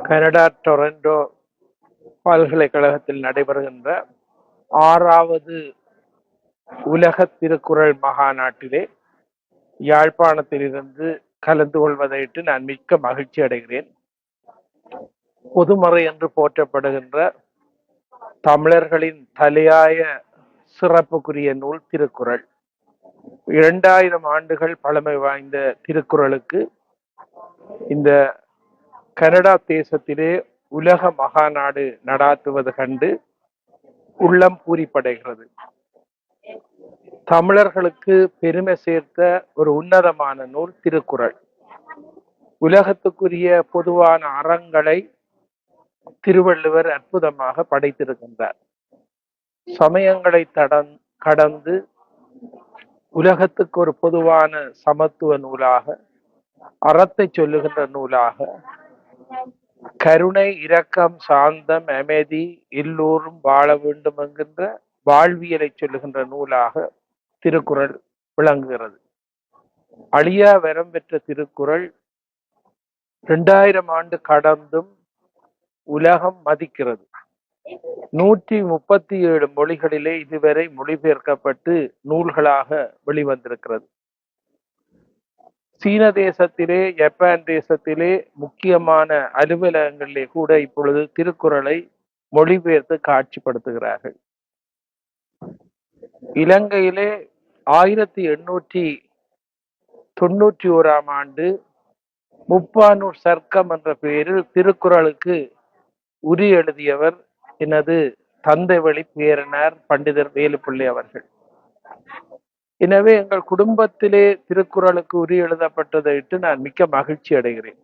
Canada Toronto பல்கலைக்கழகத்தில் நடைபெறுகின்ற 6வது உலக திருக்குறள் மகாநாட்டிலே யாழ்ப்பாணத்திலிருந்து கலந்து கொள்வதையிட்டு நான் மிக்க மகிழ்ச்சி அடைகிறேன். பொதுமறை என்று போற்றப்படுகின்ற தமிழர்களின் தலையாய சிறப்புக்குரிய நூல் திருக்குறள். 2000 ஆண்டுகள் பழமை வாய்ந்த திருக்குறளுக்கு இந்த கனடா தேசத்திலே உலக மகாநாடு நடாத்துவது கண்டு உள்ளம் பூரிப்படைகிறது. தமிழர்களுக்கு பெருமை சேர்த்த ஒரு உன்னதமான நூல் திருக்குறள். உலகத்துக்குரிய பொதுவான அறங்களை திருவள்ளுவர் அற்புதமாக படைத்திருக்கின்றார். சமயங்களை கடந்து உலகத்துக்கு ஒரு பொதுவான சமத்துவ நூலாக, அறத்தை சொல்லுகின்ற நூலாக, கருணை, இரக்கம், சாந்தம், அமைதி, எல்லோரும் வாழ வேண்டும் என்கின்ற வாழ்வியலை சொல்லுகின்ற நூலாக திருக்குறள் விளங்குகிறது. அழியா வரம் பெற்ற திருக்குறள் 2000 ஆண்டு கடந்தும் உலகம் மதிக்கிறது. 137 மொழிகளிலே இதுவரை மொழிபெயர்க்கப்பட்டு நூல்களாக வெளிவந்திருக்கிறது. சீன தேசத்திலே, ஜப்பான் தேசத்திலே முக்கியமான அலுவலகங்களிலே கூட இப்பொழுது திருக்குறளை மொழிபெயர்த்து காட்சிப்படுத்துகிறார்கள். இலங்கையிலே 1891 ஆண்டு முப்பானூர் சர்க்கம் என்ற பெயரில் திருக்குறளுக்கு உரி எழுதியவர் எனது தந்தை வழி பேரனார் பண்டிதர் வேலுப்பிள்ளை அவர்கள். எனவே எங்கள் குடும்பத்திலே திருக்குறளுக்கு உரி எழுதப்பட்டதை இட்டு நான் மிக்க மகிழ்ச்சி அடைகிறேன்.